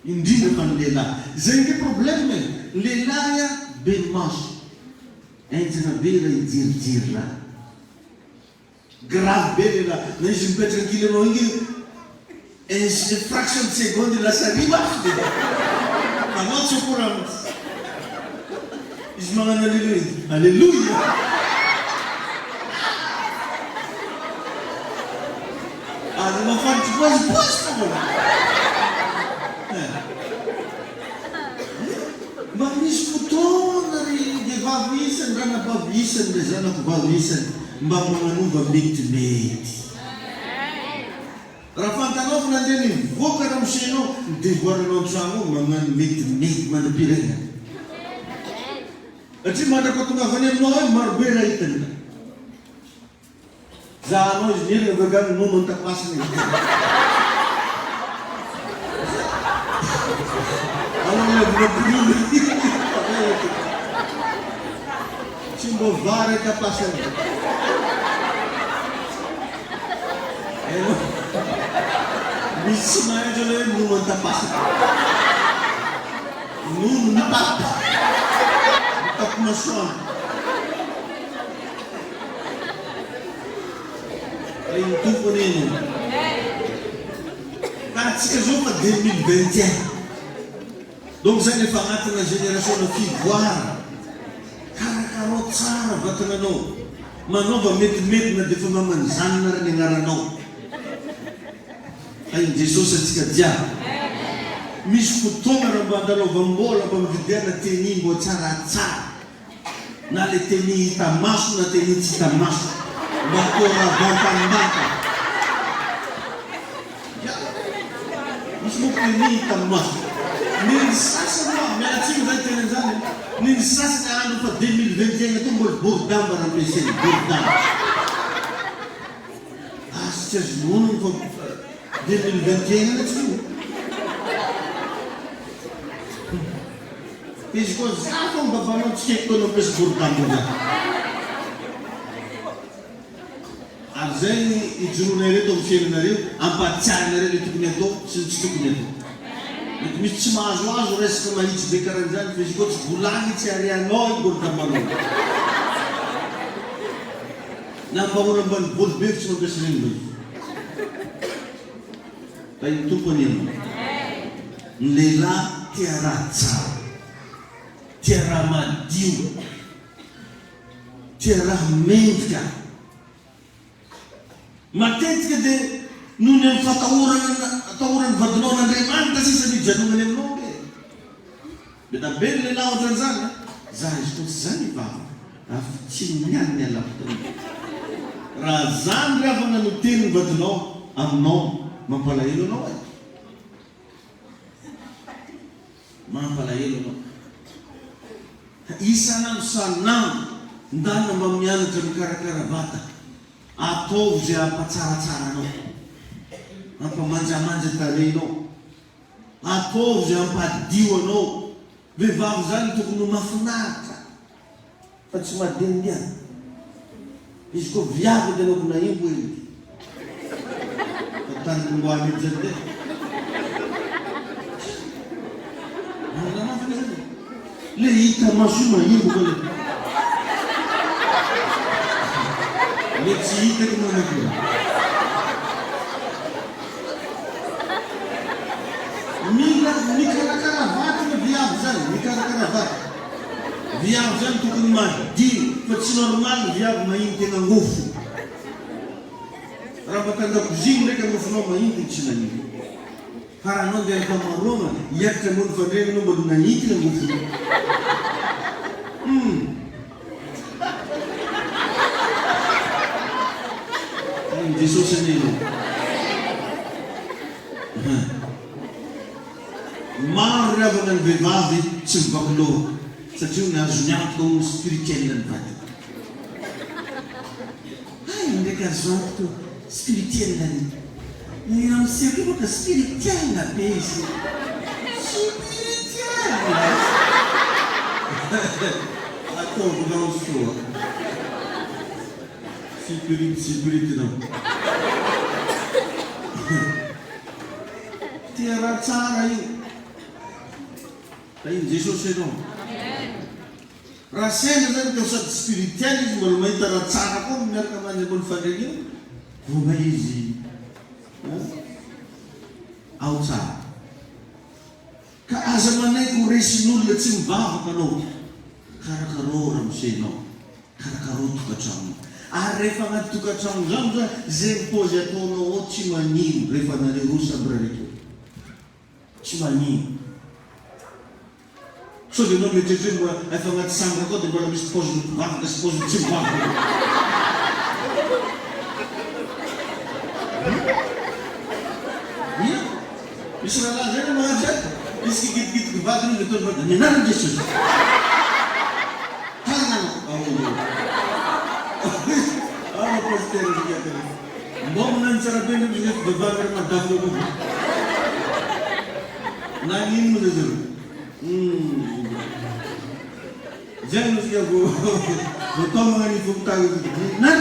Indrindra fa ny lehilahy. Zay nge problème lehilahy be maso. Enjana be raha hijerijery raha. Grave be lehilahy. Na izy mipetraka ankily anao ingy fraction de seconde lasa riba anao tsy korana izy magnano alleluia alleluia ary mafanitry vozivozy fogna mba misy fotoana ry vehivavy isany ranabavy isany le zanako vavy isany mba magnanova metimety raha fantanao fa nandeha nivoaka raha misenao nidevoaranao an-tragno ao magnano metimety manam-pirenena satria mandraka tonga avy any aminao hoe marobe raha hitany zahanao izy nirina vagano nono antapasiny alalavinabololo tsy mbo vary antapasiny misy tsy mahaitra le nono antapasiny nono nitapa masoana ay tompony iny karatsika zao fa 2021 donc zany efa agnatina génération fivoara karakarao tsara vatananao manaova metimety na defa mamanjanona ra ny agnaranao ay Jesosy atsika jiaby misy fotoana raha mba andalaovambola mba mividiana teny mbo tsaratsara na le teny hita maso na teny tsy hita maso mba koravantambata misy moko teny hita maso niny sasany ma mialatsiny zany teny zany niny sasany andro fa 2021 ato mbola bourdamba raha ampiasainy bourdamba asy azy monony fa 2021 na tsy izy koa za fo mbavanao tsy haiko anao presy bourdamba zany ary zay ijoroanay reto amin'ny fiainanareo ampatsiarinareo le tokony atao sy ny tsy tokony atao mety misy tsy mahazoazo resaka mahitsy be karan'izany fa izy koa tsy volagny tsy arianao i bourdambanao na mpahora mbany boly be tsy mampiasa regny ba izy fa iny tompony ino ny lehilahy tia raha tsara tia raha madio tia raha mendrika matetika dia noho ny amin'ny fatahorany vadinao n'Andriamanitra sisa nijanonany aminao ke mety be ny lehilahy ohatran'izany za izy koa tsy zany vava afa tsy miany ny alapotany raha zany ry avana no teny vadinao aminao mampalahelo anao e mampalahelo anao isanandro sanandro ndana mba mianatra mikarakara vata ataovy zay ampatsaratsara anao ampamanjamanja tarehinao ataovy zay ampadio anao vehivavy zany tokony ho mafinaritra fa tsy madendiana izy koa viavy dia anao naimbo eny fa tany mboany ety zany de manamafina zany le hita maso maimbo ka le tsy hitako manako mila mikarakara vaty ny viavy zany mikarakara vaty viavy zany tokony madio fa tsy normal viavy mahiny tena ngofo raha matandakoziny ndraiky ngofonao mahiny tsy naniny para anao dia ankamaroana hiakitra mony fandrenanao mbola nahitiny ngofonao Jesosy anelo maro ry avana ny vehivavy tsy mivaky loha satria ny azo miantoka amin'ny spirituel ny vady ay ndraiky azo antoka spirituel ny amseko boka spirituel be izy spirituel ataovonao soa sécurité não. Tia raha tsara io. Iny Jesosy ianao. Raha saina zany ka sady spirituel izy mbola mahita raha tsara koa miaraka amin'ny ambony fandriana io. Voma izy ao tsara. Ka aza manaiky ho resin'olona tsy mivavaka anao. Karakarao raha misenao. Karakarao tokantrano. Ary rehefa anaty tokantrano zany za zay pôzy ataonao ao tsy manino rehefa nareo roa samby raraiky. Tsy manino. So dia anao mieritreritra hoe mbola efa anaty sanga koa dia mbola misy pôzy mivavaka sy pôzy tsy mivavaka. Misy raha zay na zay. Misy kikitikitiky vadiny dia ataony vadiny. Nianarana Jesosy. Pastor dia bom nan cara benda bisa bebar madam dulu. Nangin menurut. Jangan mesti aku betul mengani bukta itu. Nan.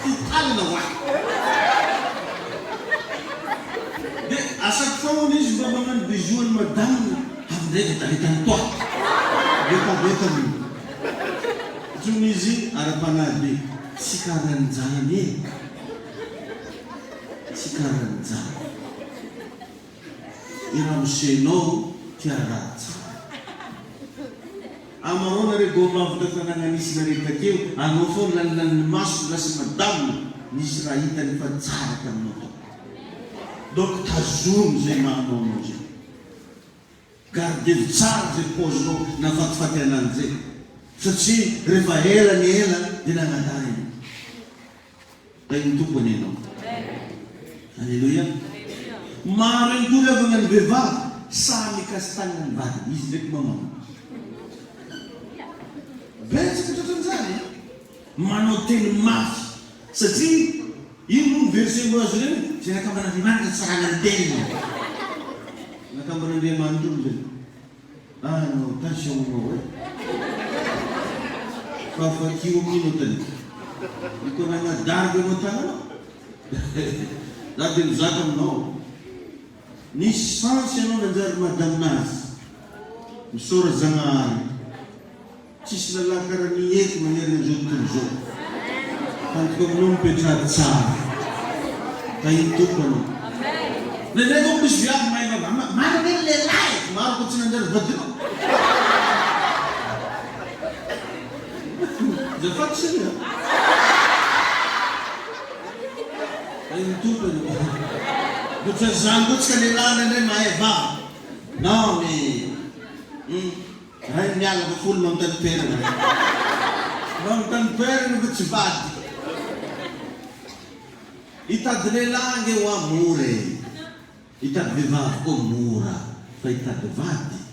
Tuhan nawak. De asal kau ni sebab dengan visual madam hamde kita ditantuah. Beta. Tunisi Arapanabi Sikaranzani Iram Sheno Tiarat Amarona Regoma Vutakananganis Narikakiu Anofon Lan Mas Las Madam Nisraita Nifatsara Kamoto Dok Tazum Zemano Garde Tsar Zepozo Nafatfatananze Satria rehefa ela ny ela dia nangatahiny. Tain'ny tompony ianao. Halleluia. Maro ihany koa levana ny vehivavy samy kastana ny vady. Izy ndraiky mamama. Betsaka tratran'izany. Manao teny mafy. Satria ino no verset mbo azo ireny? Zay nakamban'Andriamanitra tsarana ny teniny. Nakamban'Andriamanitra zay. No, tension mo Fafakio minutan. Iko na nga dargo mo tayo. Dati mzakam no. Ni sans yan na dar madam nas. Misura zangar. Cis na lakara ni ek manyer na jutun jo. Tant ko nung petrat sa. Kayo to pa no. Nene ko bisbiyak may na ba? Mara din lelay. Mara ko sinandar badyo. De fapt sérieux. Ayun tupa no. Bukan sanggup sekali lana na maeva. No me. Ay nyala ko full mountain fair. Mountain fair no kutsibad. Itadrelange wa mure. Itadviva ko mura. Faitadvati.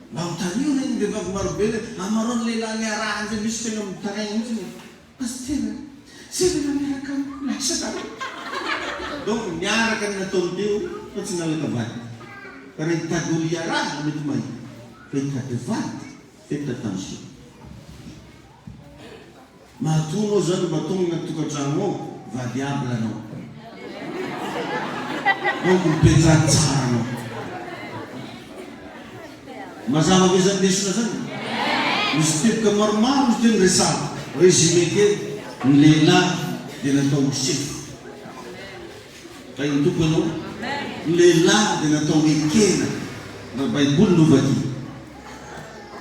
Bautaniu na yung bebag marbele, amaron lila niya arahan sa bisto ng tarayin mo. Pastor, sabi na niya kang nasa tayo. Doon, nyara ka na tontiw, at sinalakabat. Pero yung taguliyaran, ano tumay? Kaya katavat, kaya tatansi. Matuno zan batong nagtukatsan mo, vadiabla no. Doon kung pinsan no. Masama bisa desa sana. Mesti kemarmar mesti resah. Rezeki ke lela dengan tong sif. Kayu tu penuh. Lela dengan tong ikena. Nabai bulu bagi.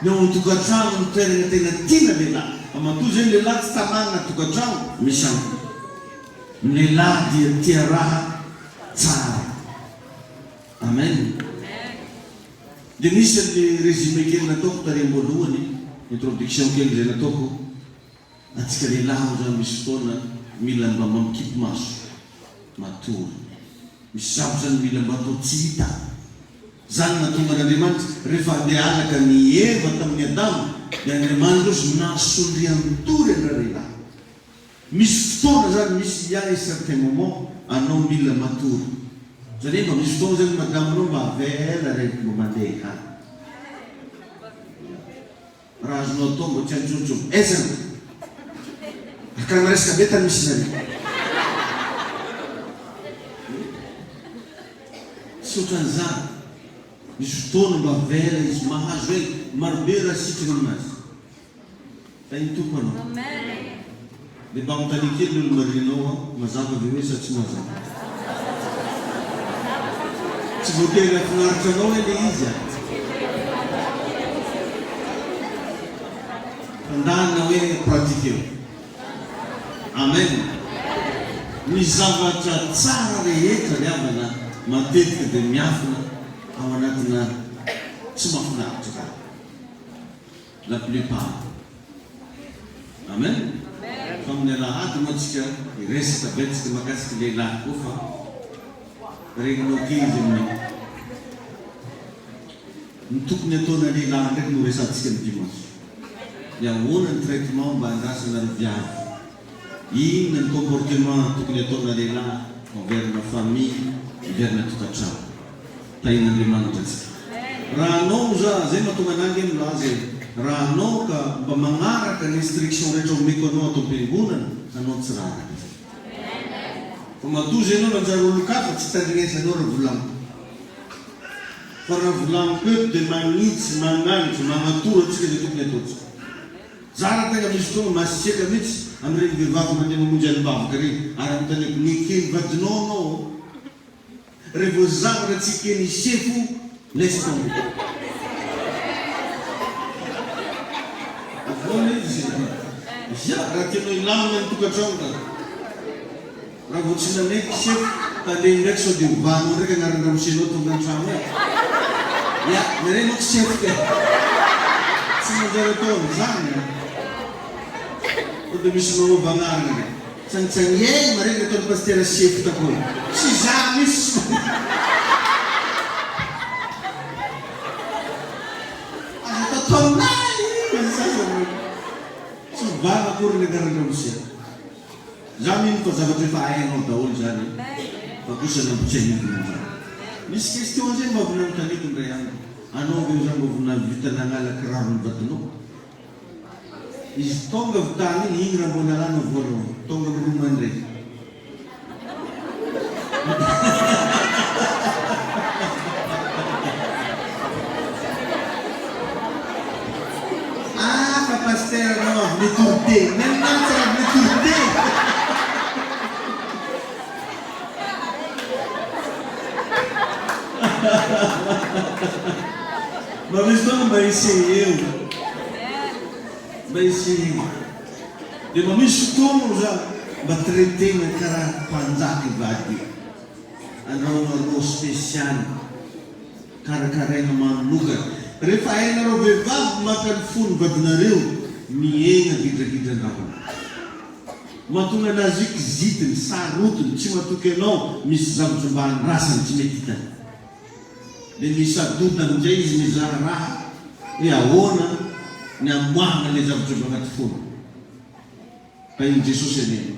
Nyo tu kacang teren tenen tina lela. Ama tu jen lela stamana tu kacang misal. Lela dia tiara tsara. Amen. Denise di resume kely nataoko tarehy voalohany introduction kely zay nataoko atsika lehilahy zany misy fotoana mila mba mamikipy maso matory misy zabo zany mila mba atao tsy hita zany natonga n'Andriamanitra rehefa andeha alaka ny Eva tamin'ny Adamo dia Andriamanitra ozy nasondriantory ana lehilahy misy fotoana zany misy a certain moment anao mila matory. Jadi mba misy fotoana zany madamo anao mba avela rehefa mba mandeha any. Raha azonao atao mba tsy antsontsony. Ezana. Akana resaka be tany misy nari. Tsy ohatran'izany. Misy fotoana mba avela izy mahazo ela marobe raha sitrana aminazy. Fa iny tompo anao. Dia mba mitany kely olo marinao mazava ve hoe sa tsy mazava? Tsy voatery afinaritra anao hoe le izy a. Fandahana hoe pratikeo. Amen. Ny zavatra tsara rehetra ny avana matetika dia miafina ao anatina tsy mahafinaritra ka. La plupart. Amen. Fa amin'ny alahady moa tsika iresaka betsaka mahakasika lehilahy koa fa regninao kely amin'ny ny tokony ataona lehilahy ndraiky no resantsika ny dimanche. Ny ahoana ny traitement mba andrasana ny viavy. Inona ny comportement tokony ataona lehilahy envers na famille, envers na tokantrano. Tahin'Andriamanitra tsika. Raha anao zay mahatonga anangy milaza raha anao ka mba magnaraka ny instruction rehetra omeko anao atao am-piangonana, anao tsy raha. Fa matozy ianao manjary olo-kafa tsy tandrinesanao raha volamo. Fa raha volamo peto dia magnitsy, magnanitra, magnatoro antsika izay tokony ataontsika. Zara tegna misy fotoana masiaka mihitsy amin'ireny vehivavy mandeha mamonjy alibavaka reny ary amin'tany ny ekeny vadinao anao rehefa zavatra tsy ekeny sefo laisse tomber. Voana izy raha tianao ilamina ny tokantrano ka raha vao tsy nameky sefo talehy ndraiky sao dia mivanao ndraiky anarandramosenao tonga an-trano e. Ya, merenao sefo ka tsy manjary atao amin'izany. Dia misy manao vagnarana tsanitsany mareny ataon'ny pastera sefo takoy tsy za misy ataonay tsy mivana akory ny anarandramosia. Za mino fa zavatra efa hainao daholo zany fa kosa nampitsiahivina zany. Misy question zay mba avy namitaniky ndray any anao ve zany mba vona vita nagnala kiraro ny vadinao. Izy tonga vitany igny raha mbo nalana voalohany tonga miromany ndraiky. Ah, fa pasteur anao avy netourté, maintenant tsy avy netourté. Mba misy fotoana mba essaye eo. Mba essaye. Dia mba misy fotoana za mba traitena karaha mpanjaka vady. Anao spesialy karakaraina manokana. Rehefa hainareo vehivavy maka ny fony vadinareo miaigna gidragidranao. Mahatonga anazy io kizitiny, sarotiny, tsy mahatoky anao misy zavatra mba andrasany tsy mety hitany. Dia misy adota amin'izay izy mizaha raha hoe ahoana ny amoahana ilay zavatra mba anaty fony. Ka iny Jesosy aneny.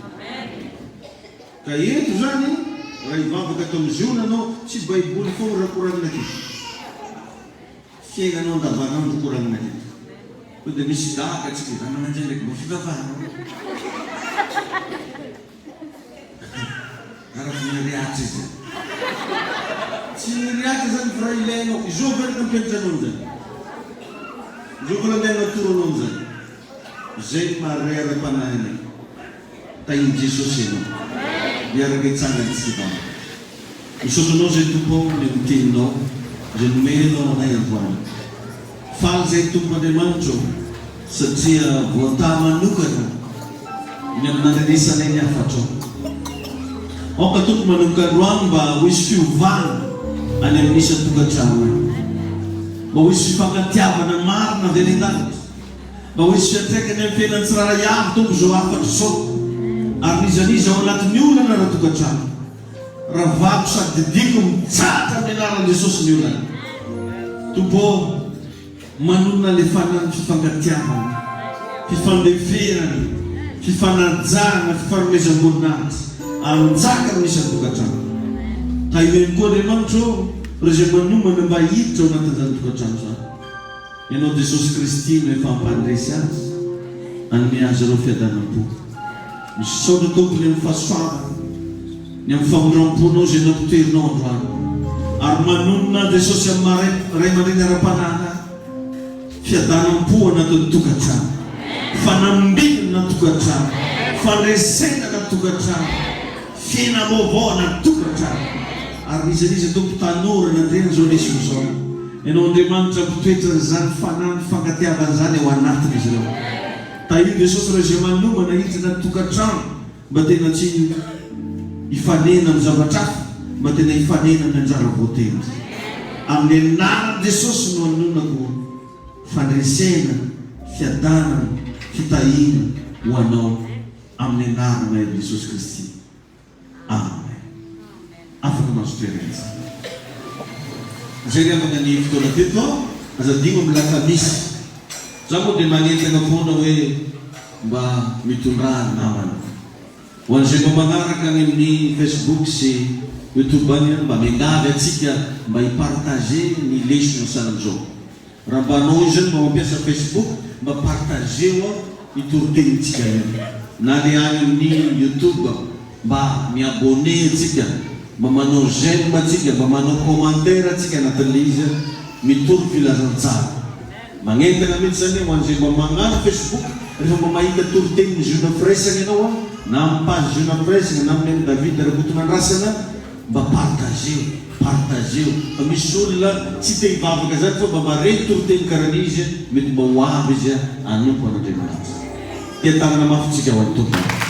Ka eto zany raha hivavaka atao miziona anao tsy baiboly foana raha koragnina aketo. Fiainanao andavanandro koragnina aketo. Ko dia misy daka atsika izany mananjay ndraiky mba fivavahana. Raha niriatra izy. Tsy niriatra zany fa raha ilainao. Izao verina mipetranao zany. Izao koa andeha natoranao zany. Zay mahare ara-panahiny. Tahin'i Jesosy ianao. Miaraka hitsangany tsy vava. Misaotanao zay tompo ny miteninao, zay nomenao anay androany. Faly zay Tompon'Andriamanitra satria voatà manokana ny amin'anganisanay ny hafatrao. Aoka tompo manomboka androany mba ho hisy fiovana any amin'isany tokantrano. Mba ho hisy fifankatiavana marina avy any an-danitra. Mba ho hisy fiantraikany amin'ny fiainan'ny tsirairay avy tompo zao afatra zao. Ary nizaniza ao anatin'ny olana raha tokantrano. Raha vako sady didiko mitsatra amin'ny anaran'i Jesosy ny olana. Tompo manonona le fanany fifankatiavana, fifandeferana, fifanajana, fifanomezam-boninahitra anjaka amin'isany tokantrano. Ka io koa Andriamanitra raha izay manomana mba hiditra ao anatin'izany tokantrano zany. Ianao Jesosy Kristy no efa ampandresy azy anome azy ireo fiadanam-po. Misaotra tompony amin'ny fahasoavana, ny amin'ny famondram-ponao izay nampiterinao androany. Ary manonona Jesosy amin'ny ray aman-dreny ara-panahina fiadanam-po anatin'ny tokantrano, fanambinina tokantrano, fandraisana na tokantrano, fiainam-baovao na tokantrano. Ary izy tompo tanorana andreny zao lesy zao. Ianao Andriamanitra mpitoetra zany fanahy fankatiavana zany ao anatiny izy ireo. Taio Jesosy raha izay manomana hiditra na tokantrano mba tena tsy ifanena amin'ny zavatra hafa, mba tena ifanena amin'ny anjara voatena. Amin'ny anaran'i Jesosy no anonako fandresena, fiadanana, fitahina ho anao amin'ny anarana Jesosy Kristy. Amen. Afaka mazotoerana izany. Zay riavana ny fotoana teto azadigno amin'ny lakamisy. Za moa dia magnentana foana hoe mba mitondraha namana. Ho an'izay mba magnaraka any amin'ny Facebook sy YouTube any mba miangavy atsika mba hipartage ny lesona sanan'izao. Raha mba anao izy mba mampiasa Facebook mba partage itoron-tenintsika io. Na le any amin'ny YouTube mba miabone atsika, mba manao j'aime atsika, mba manao commentaire atsika anatin'ilay izy mitoro filazantsara. Magnentana mihitsy zany ho an'izay mba magnano Facebook rehefa mba mahita toro-teniny Jeune Fresagna ianao na amin'ny page Jeune Fresagna na amin'ny David Rakotonandrasana mba partage. Fa misy olona tsy te hivavaka zany fa mba mareny toro-teny karan'izy mety mba ho avy izy anompo an'Andriamanitra. Tia tanana mafy tsika ho an'ny tompony.